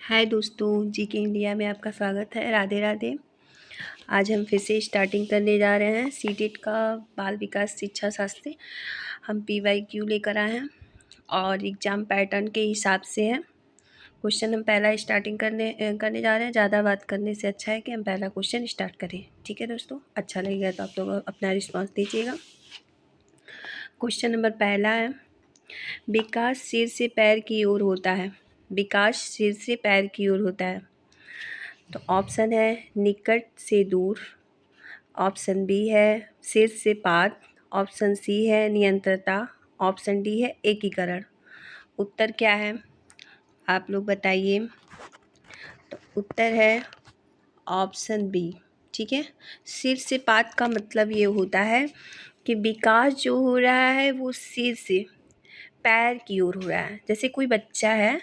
हाय दोस्तों, जी के इंडिया में आपका स्वागत है। राधे राधे। आज हम फिर से स्टार्टिंग करने जा रहे हैं सीटेट का बाल विकास शिक्षा शास्त्र। हम PYQ लेकर आए हैं और एग्ज़ाम पैटर्न के हिसाब से है। क्वेश्चन हम पहला स्टार्टिंग करने जा रहे हैं। ज़्यादा बात करने से अच्छा है कि हम पहला क्वेश्चन स्टार्ट करें। ठीक है दोस्तों, अच्छा लगेगा तो आप लोग अपना रिस्पॉन्स दीजिएगा। क्वेश्चन नंबर पहला है, विकास सिर से पैर की ओर होता है। विकास सिर से पैर की ओर होता है। तो ऑप्शन है निकट से दूर, ऑप्शन बी है सिर से पाद, ऑप्शन सी है नियंत्रता, ऑप्शन डी है एकीकरण। उत्तर क्या है आप लोग बताइए। तो उत्तर है ऑप्शन बी। ठीक है, सिर से पाद का मतलब ये होता है कि विकास जो हो रहा है वो सिर से पैर की ओर हो रहा है। जैसे कोई बच्चा है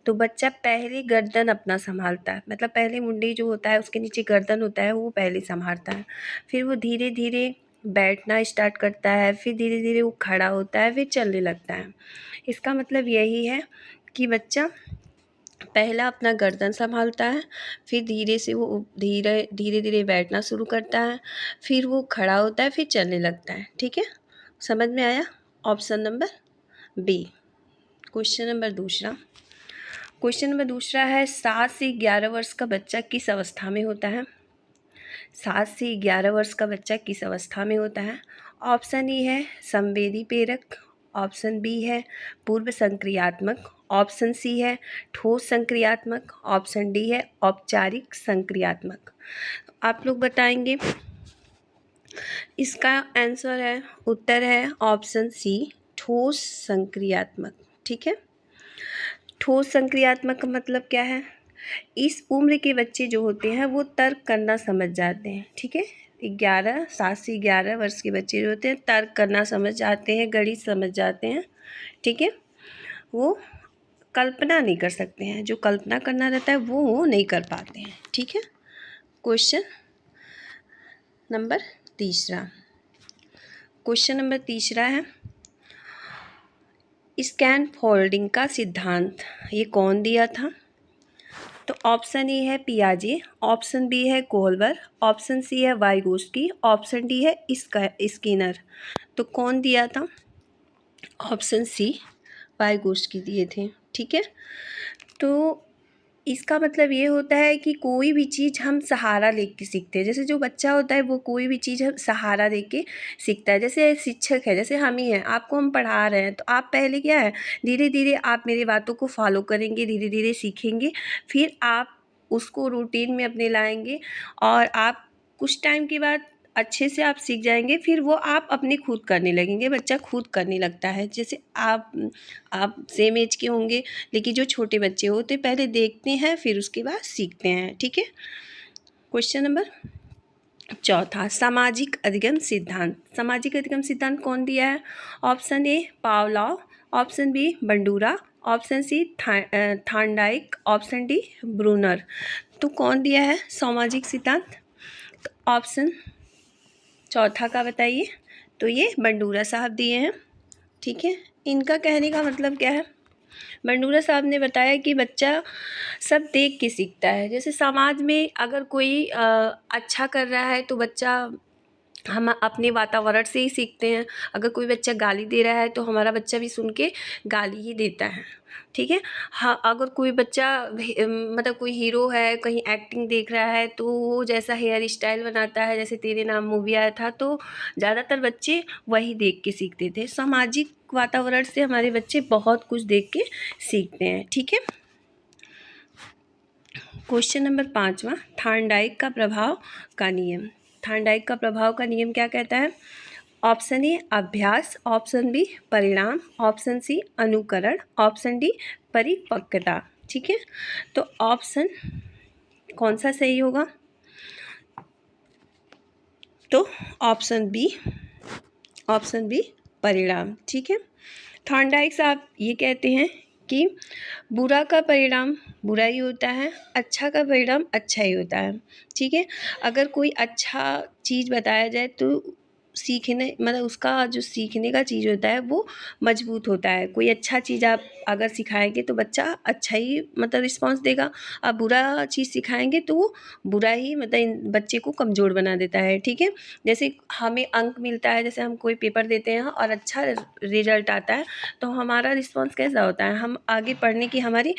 तो बच्चा पहले गर्दन अपना संभालता है, मतलब पहले मुंडी जो होता है उसके नीचे गर्दन होता है वो पहले संभालता है, फिर वो धीरे धीरे बैठना स्टार्ट करता है, फिर धीरे धीरे वो खड़ा होता है, फिर चलने लगता है। इसका मतलब यही है कि बच्चा पहला अपना गर्दन संभालता है, फिर धीरे धीरे बैठना शुरू करता है, फिर वो खड़ा होता है, फिर चलने लगता है। ठीक है, समझ में आया? Option number B. Question number दूसरा है, 7 से 11 वर्ष का बच्चा किस अवस्था में होता है? 7 से 11 वर्ष का बच्चा किस अवस्था में होता है? ऑप्शन ए है संवेदी प्रेरक, ऑप्शन बी है पूर्व संक्रियात्मक, ऑप्शन सी है ठोस संक्रियात्मक, ऑप्शन डी है औपचारिक संक्रियात्मक। आप लोग बताएंगे। इसका आंसर है, उत्तर है ऑप्शन सी ठोस संक्रियात्मक। ठीक है, ठोस संक्रियात्मक का मतलब क्या है? इस उम्र के बच्चे जो होते हैं वो तर्क करना समझ जाते हैं। ठीक है, 7 से 11 वर्ष के बच्चे जो होते हैं तर्क करना समझ जाते हैं, गणित समझ जाते हैं। ठीक है, वो कल्पना नहीं कर सकते हैं, जो कल्पना करना रहता है वो नहीं कर पाते हैं। ठीक है, क्वेश्चन नंबर तीसरा है, स्कैन फोल्डिंग का सिद्धांत ये कौन दिया था? तो ऑप्शन ए है पियाजे, ऑप्शन बी है कोहलबर, ऑप्शन सी है वाइगोस्की, ऑप्शन डी है स्किनर। तो कौन दिया था? ऑप्शन सी वाइगोस्की दिए थे। ठीक है, तो इसका मतलब ये होता है कि कोई भी चीज़ हम सहारा लेके सीखते हैं। जैसे जो बच्चा होता है वो कोई भी चीज़ हम सहारा लेके सीखता है। जैसे शिक्षक है, जैसे हम ही हैं, आपको हम पढ़ा रहे हैं तो आप पहले क्या है, धीरे धीरे आप मेरी बातों को फॉलो करेंगे, धीरे धीरे सीखेंगे, फिर आप उसको रूटीन में अपने लाएंगे और आप कुछ टाइम के बाद अच्छे से आप सीख जाएंगे, फिर वो आप अपने खुद करने लगेंगे। बच्चा खुद करने लगता है। जैसे आप सेम एज के होंगे, लेकिन जो छोटे बच्चे होते पहले देखते हैं फिर उसके बाद सीखते हैं। ठीक है, क्वेश्चन नंबर चौथा, सामाजिक अधिगम सिद्धांत। सामाजिक अधिगम सिद्धांत कौन दिया है? Option A Pavlov, option B Bandura, option C Thorndike, option D Bruner. तो कौन दिया है सामाजिक सिद्धांत? तो ऑप्शन चौथा का बताइए। तो ये बंडूरा साहब दिए हैं। ठीक है, इनका कहने का मतलब क्या है? बंडूरा साहब ने बताया कि बच्चा सब देख के सीखता है। जैसे समाज में अगर कोई अच्छा कर रहा है तो बच्चा, हम अपने वातावरण से ही सीखते हैं। अगर कोई बच्चा गाली दे रहा है तो हमारा बच्चा भी सुन के गाली ही देता है। ठीक है, हाँ, अगर कोई बच्चा मतलब कोई हीरो है, कहीं एक्टिंग देख रहा है तो वो जैसा हेयर स्टाइल बनाता है, जैसे तेरे नाम मूवी आया था, तो ज़्यादातर बच्चे वही देख के सीखते थे। सामाजिक वातावरण से हमारे बच्चे बहुत कुछ देख के सीखते हैं। ठीक है, क्वेश्चन नंबर 5वां, थार्नडाइक का प्रभाव का नियम। थार्नडाइक का प्रभाव का नियम क्या कहता है? ऑप्शन ए अभ्यास, ऑप्शन बी परिणाम, ऑप्शन सी अनुकरण, ऑप्शन डी परिपक्वता। ठीक है, तो ऑप्शन कौन सा सही होगा? तो ऑप्शन बी परिणाम। ठीक है, थॉर्नडाइक साहब ये कहते हैं कि बुरा का परिणाम बुरा ही होता है, अच्छा का परिणाम अच्छा ही होता है। ठीक है, अगर कोई अच्छा चीज़ बताया जाए तो सीखने मतलब उसका जो सीखने का चीज़ होता है वो मजबूत होता है। कोई अच्छा चीज़ आप अगर सिखाएंगे तो बच्चा अच्छा ही मतलब रिस्पॉन्स देगा, आप बुरा चीज़ सिखाएंगे तो वो बुरा ही मतलब बच्चे को कमज़ोर बना देता है। ठीक है, जैसे हमें अंक मिलता है, जैसे हम कोई पेपर देते हैं और अच्छा रिजल्ट आता है तो हमारा रिस्पॉन्स कैसा होता है, हम आगे पढ़ने की हमारी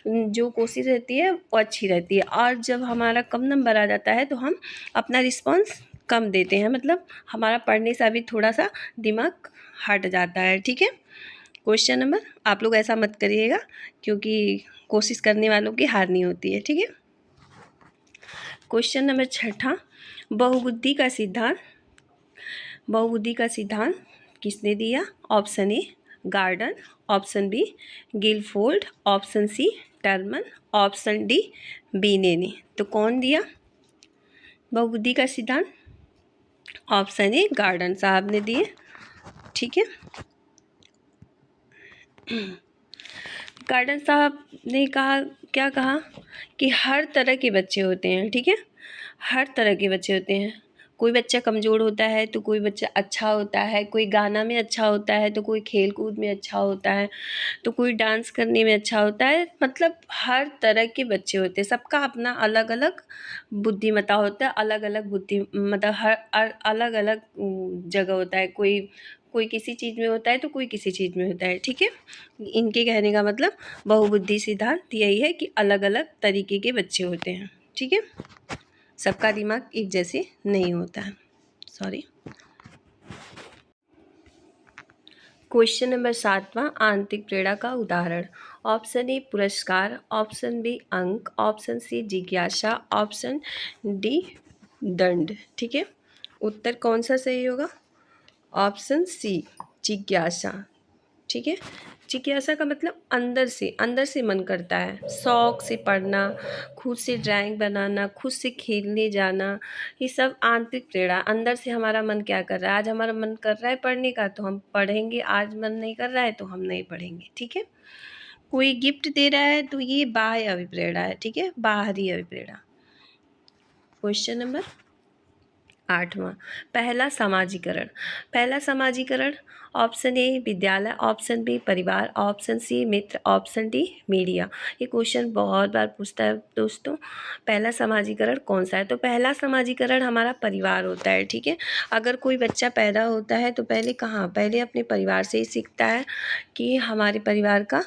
जो कोशिश रहती है वो अच्छी रहती है। और जब हमारा कम नंबर आ जाता है तो हम अपना रिस्पॉन्स कम देते हैं, मतलब हमारा पढ़ने से अभी थोड़ा सा दिमाग हट जाता है। ठीक है, क्वेश्चन नंबर, आप लोग ऐसा मत करिएगा क्योंकि कोशिश करने वालों की हार नहीं होती है। ठीक है, क्वेश्चन नंबर 6, बहुबुद्धि का सिद्धांत। बहुबुद्धि का सिद्धांत किसने दिया? Option A Gardner, option B Guilford, option C Terman, option D Binet ने। तो कौन दिया बहुबुद्धि का सिद्धांत? ऑप्शन ए गार्डन साहब ने दिए। ठीक है, गार्डन साहब ने कहा, क्या कहा कि हर तरह के बच्चे होते हैं। ठीक है, हर तरह के बच्चे होते हैं। कोई बच्चा कमज़ोर होता है तो कोई बच्चा अच्छा होता है, कोई गाना में अच्छा होता है तो कोई खेल कूद में अच्छा होता है, तो कोई डांस करने में अच्छा होता है। मतलब हर तरह के बच्चे होते हैं, सबका अपना अलग अलग बुद्धिमत्ता होता है, अलग अलग बुद्धि मतलब हर अलग अलग जगह होता है। कोई कोई किसी चीज़ में होता है तो कोई किसी चीज़ में होता है। ठीक है, इनके कहने का मतलब बहुबुद्धि सिद्धांत यही है कि अलग अलग तरीके के बच्चे होते हैं। ठीक है, सबका दिमाग एक जैसे नहीं होता है। सॉरी। क्वेश्चन नंबर 7वां, आंतरिक प्रेरणा का उदाहरण। ऑप्शन ए पुरस्कार, ऑप्शन बी अंक, ऑप्शन सी जिज्ञासा, ऑप्शन डी दंड। ठीक है, उत्तर कौन सा सही होगा? ऑप्शन सी जिज्ञासा। ठीक है, जिज्ञासा का मतलब अंदर से मन करता है, शौक से पढ़ना, खुद से ड्राइंग बनाना, खुद से खेलने जाना, ये सब आंतरिक प्रेरणा। अंदर से हमारा मन क्या कर रहा है, आज हमारा मन कर रहा है पढ़ने का तो हम पढ़ेंगे, आज मन नहीं कर रहा है तो हम नहीं पढ़ेंगे। ठीक है, कोई गिफ्ट दे रहा है तो ये बाह्य अभिप्रेरणा है। ठीक है, बाहरी अभिप्रेरणा। क्वेश्चन नंबर 8वां, पहला समाजीकरण। पहला समाजीकरण, ऑप्शन ए विद्यालय, ऑप्शन बी परिवार, ऑप्शन सी मित्र, ऑप्शन डी मीडिया। ये क्वेश्चन बहुत बार पूछता है दोस्तों, पहला समाजीकरण कौन सा है? तो पहला समाजीकरण हमारा परिवार होता है। ठीक है, अगर कोई बच्चा पैदा होता है तो पहले कहाँ, पहले अपने परिवार से ही सीखता है कि हमारे परिवार का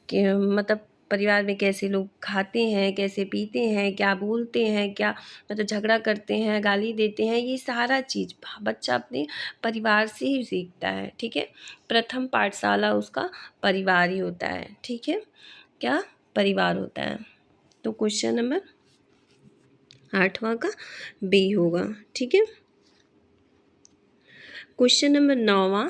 मतलब परिवार में कैसे लोग खाते हैं, कैसे पीते हैं, क्या बोलते हैं, क्या मतलब झगड़ा करते हैं, गाली देते हैं, ये सारा चीज़ बच्चा अपने परिवार से ही सीखता है। ठीक है, प्रथम पाठशाला उसका परिवार ही होता है। ठीक है, क्या परिवार होता है। तो क्वेश्चन नंबर 8वां का बी होगा। ठीक है, क्वेश्चन नंबर 9वां,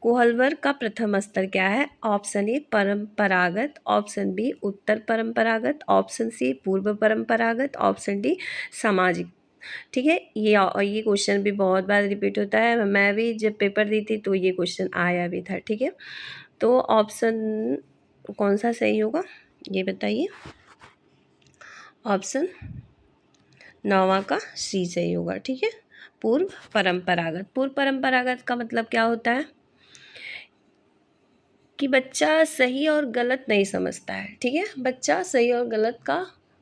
कोहलवर का प्रथम स्तर क्या है? ऑप्शन ए परंपरागत, ऑप्शन बी उत्तर परंपरागत, ऑप्शन सी पूर्व परंपरागत, ऑप्शन डी सामाजिक। ठीक है, ये क्वेश्चन भी बहुत बार रिपीट होता है, मैं भी जब पेपर दी थी तो ये क्वेश्चन आया भी था। ठीक है, तो ऑप्शन कौन सा सही होगा ये बताइए? ऑप्शन 9वां का सी सही होगा। ठीक है, पूर्व परंपरागत। पूर्व परंपरागत का मतलब क्या होता है कि बच्चा सही और गलत नहीं समझता है। ठीक है, बच्चा सही और गलत का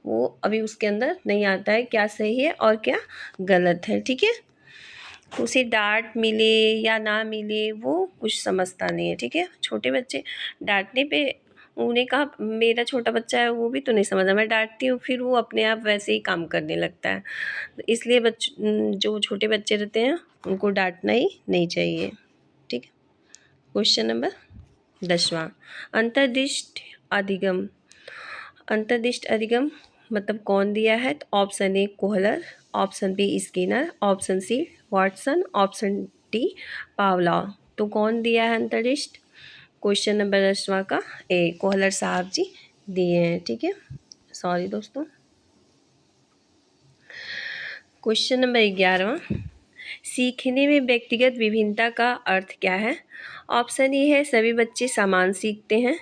वो अभी उसके अंदर नहीं आता है, क्या सही है और क्या गलत है। ठीक है, उसे डांट मिले या ना मिले वो कुछ समझता नहीं है। ठीक है, छोटे बच्चे डांटने पे उन्हें कहा, मेरा छोटा बच्चा है वो भी तो नहीं समझा, मैं डांटती हूँ फिर वो अपने आप वैसे ही काम करने लगता है। इसलिए जो छोटे बच्चे रहते हैं उनको डांटना ही नहीं चाहिए। ठीक है, क्वेश्चन नंबर 10वां, अंतर्दृष्टि अधिगम। अंतर्दृष्टि अधिगम मतलब कौन दिया है? तो option A Kohler, option B Skinner, option C Watson, option D Pavlov. तो कौन दिया है अंतर्दृष्टि? क्वेश्चन नंबर 10वां का ए कोहलर साहब जी दिए हैं। ठीक है, सॉरी दोस्तों। क्वेश्चन नंबर 11वां, सीखने में व्यक्तिगत विभिन्नता का अर्थ क्या है? ऑप्शन ए है सभी बच्चे समान सीखते हैं,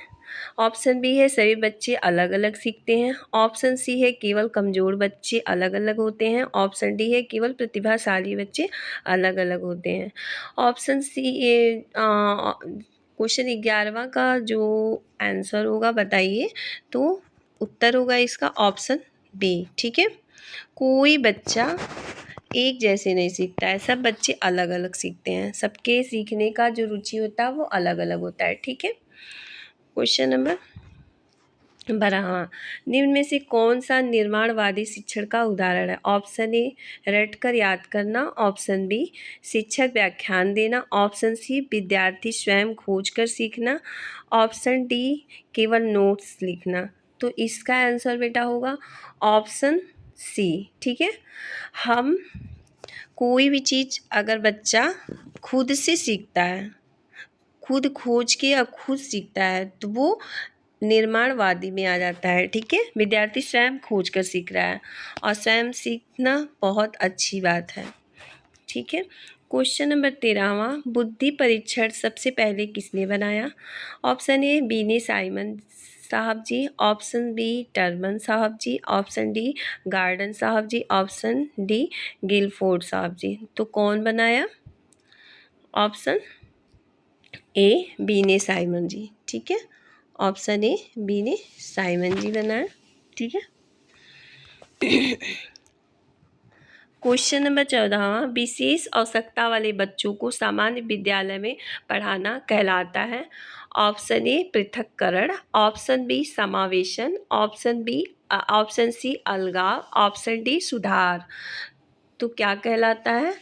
ऑप्शन बी है सभी बच्चे अलग अलग सीखते हैं। ऑप्शन सी है केवल कमज़ोर बच्चे अलग अलग होते हैं। ऑप्शन डी है केवल प्रतिभाशाली बच्चे अलग अलग होते हैं। ऑप्शन सी ये क्वेश्चन 11वां का जो आंसर होगा बताइए, तो उत्तर होगा इसका ऑप्शन बी। ठीक है, कोई बच्चा एक जैसे नहीं सीखता है, सब बच्चे अलग अलग सीखते हैं, सबके सीखने का जो रुचि होता है वो अलग अलग होता है। ठीक है, क्वेश्चन नंबर 12वां, निम्न में से कौन सा निर्माणवादी शिक्षण का उदाहरण है? ऑप्शन ए रटकर याद करना, ऑप्शन बी शिक्षक व्याख्यान देना, ऑप्शन सी विद्यार्थी स्वयं खोजकर सीखना, ऑप्शन डी केवल नोट्स लिखना। तो इसका आंसर बेटा होगा ऑप्शन सी। ठीक है, हम कोई भी चीज़ अगर बच्चा खुद से सीखता है, खुद खोज के या खुद सीखता है, तो वो निर्माणवादी में आ जाता है। ठीक है, विद्यार्थी स्वयं खोज कर सीख रहा है और स्वयं सीखना बहुत अच्छी बात है। ठीक है, क्वेश्चन नंबर 13वां, बुद्धि परीक्षण सबसे पहले किसने बनाया? ऑप्शन ए बीने साइमन साहब जी, ऑप्शन बी टर्मन साहब जी, ऑप्शन डी गार्डन साहब जी, ऑप्शन डी गिलफोर्ड साहब जी। तो कौन बनाया? ऑप्शन ए बीने साइमन जी। ठीक है, ऑप्शन ए बीने साइमन जी बनाया। ठीक है, क्वेश्चन नंबर 14वां, विशेष आवश्यकता वाले बच्चों को सामान्य विद्यालय में पढ़ाना कहलाता है? ऑप्शन ए पृथक्करण, ऑप्शन बी समावेशन, ऑप्शन सी अलगाव, ऑप्शन डी सुधार। तो क्या कहलाता है?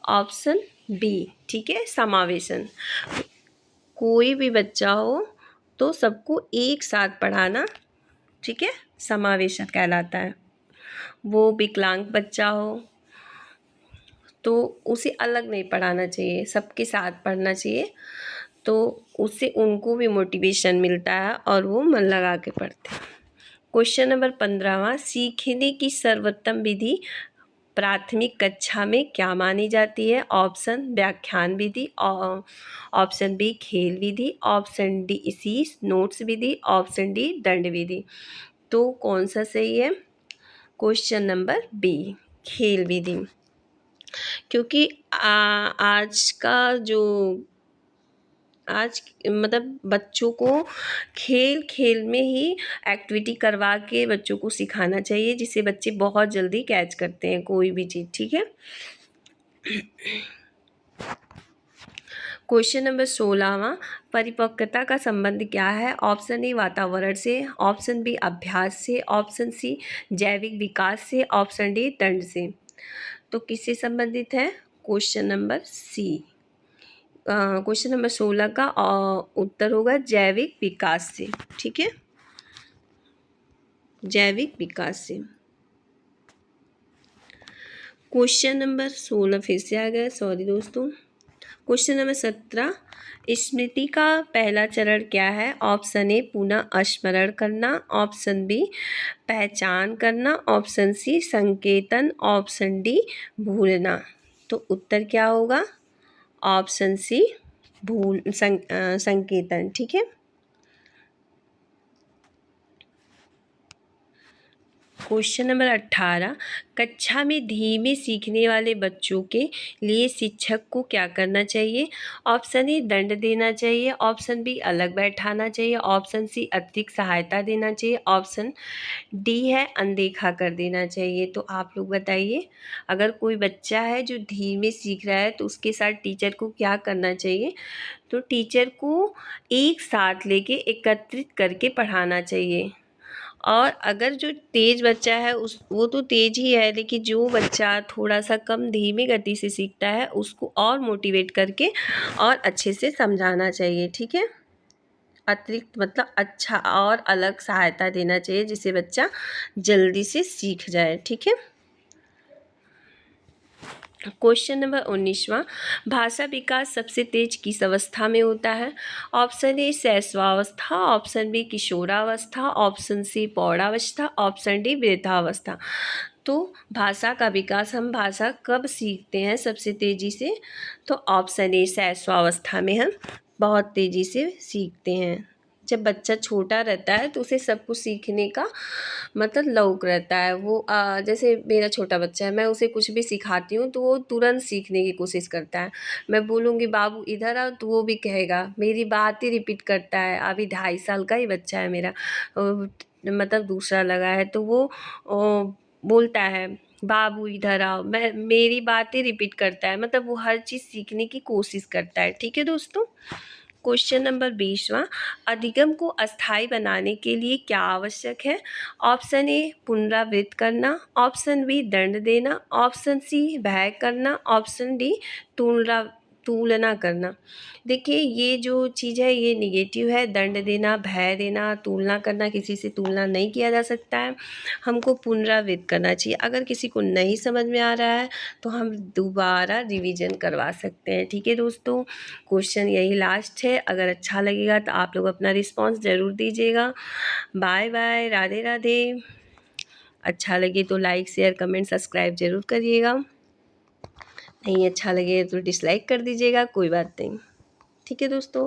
Option B. ठीक है, समावेशन। कोई भी बच्चा हो तो सबको एक साथ पढ़ाना, ठीक है, समावेशन कहलाता है। वो विकलांग बच्चा हो तो उसे अलग नहीं पढ़ाना चाहिए, सबके साथ पढ़ना चाहिए, तो उससे उनको भी मोटिवेशन मिलता है और वो मन लगा के पढ़ते हैं। क्वेश्चन नंबर 15वां, सीखने की सर्वोत्तम विधि प्राथमिक कक्षा में क्या मानी जाती है? ऑप्शन व्याख्यान विधि, ऑप्शन बी खेल विधि, ऑप्शन डी इसी नोट्स विधि, ऑप्शन डी दंड विधि। तो कौन सा सही है? क्वेश्चन नंबर बी खेल विधि, क्योंकि आज मतलब बच्चों को खेल खेल में ही एक्टिविटी करवा के बच्चों को सिखाना चाहिए, जिससे बच्चे बहुत जल्दी कैच करते हैं कोई भी चीज़। ठीक है, क्वेश्चन नंबर 16वां, परिपक्वता का संबंध क्या है? ऑप्शन ए वातावरण से, ऑप्शन बी अभ्यास से, ऑप्शन सी जैविक विकास से, ऑप्शन डी दंड से। तो किससे संबंधित है? Question number C. Question number 16 का उत्तर होगा जैविक विकास से। ठीक है, जैविक विकास से। क्वेश्चन नंबर 16 फिर से आ गया, सॉरी दोस्तों। क्वेश्चन नंबर 17, स्मृति का पहला चरण क्या है? ऑप्शन ए पुनः स्मरण करना, ऑप्शन बी पहचान करना, ऑप्शन सी संकेतन, ऑप्शन डी भूलना। तो उत्तर क्या होगा? ऑप्शन सी संकेतन। ठीक है, क्वेश्चन नंबर 18, कक्षा में धीमे सीखने वाले बच्चों के लिए शिक्षक को क्या करना चाहिए? ऑप्शन ए दंड देना चाहिए, ऑप्शन बी अलग बैठाना चाहिए, ऑप्शन सी अतिरिक्त सहायता देना चाहिए, ऑप्शन डी है अनदेखा कर देना चाहिए। तो आप लोग बताइए, अगर कोई बच्चा है जो धीमे सीख रहा है तो उसके साथ टीचर को क्या करना चाहिए? तो टीचर को एक साथ लेके एकत्रित करके पढ़ाना चाहिए। और अगर जो तेज़ बच्चा है वो तो तेज़ ही है, लेकिन जो बच्चा थोड़ा सा कम धीमी गति से सीखता है उसको और मोटिवेट करके और अच्छे से समझाना चाहिए। ठीक है, अतिरिक्त मतलब अच्छा और अलग सहायता देना चाहिए जिससे बच्चा जल्दी से सीख जाए। ठीक है, क्वेश्चन नंबर 19वां, भाषा विकास सबसे तेज किस अवस्था में होता है? ऑप्शन ए शैशवावस्था, ऑप्शन बी किशोरावस्था, ऑप्शन सी पौढ़ावस्था, ऑप्शन डी वृद्धावस्था। तो भाषा का विकास, हम भाषा कब सीखते हैं सबसे तेज़ी से? तो ऑप्शन ए शैशवावस्था में हम बहुत तेज़ी से सीखते हैं जब बच्चा छोटा रहता है तो उसे सब कुछ सीखने का मतलब लौक रहता है। वो जैसे मेरा छोटा बच्चा है, मैं उसे कुछ भी सिखाती हूँ तो वो तुरंत सीखने की कोशिश करता है। मैं बोलूँगी बाबू इधर आओ तो वो भी कहेगा, मेरी बात ही रिपीट करता है। अभी 2.5 साल का ही बच्चा है मेरा, मतलब दूसरा लगा है, तो वो बोलता है बाबू इधर आओ, मैं मेरी बात ही रिपीट करता है, मतलब वो हर चीज़ सीखने की कोशिश करता है। ठीक है दोस्तों। क्वेश्चन नंबर 20वां, अधिगम को अस्थायी बनाने के लिए क्या आवश्यक है? ऑप्शन ए पुनरावृत्त करना, ऑप्शन बी दंड देना, ऑप्शन सी भय करना, ऑप्शन डी तुलना करना। देखिए ये जो चीज़ है ये निगेटिव है, दंड देना, भय देना, तुलना करना, किसी से तुलना नहीं किया जा सकता है। हमको पुनरावृत्त करना चाहिए। अगर किसी को नहीं समझ में आ रहा है तो हम दोबारा रिवीजन करवा सकते हैं। ठीक है दोस्तों, क्वेश्चन यही लास्ट है। अगर अच्छा लगेगा तो आप लोग अपना रिस्पॉन्स ज़रूर दीजिएगा। Bye bye, Radhe Radhe. अच्छा लगे तो लाइक शेयर कमेंट सब्सक्राइब ज़रूर करिएगा, नहीं अच्छा लगे तो डिसलाइक कर दीजिएगा, कोई बात नहीं। ठीक है दोस्तों।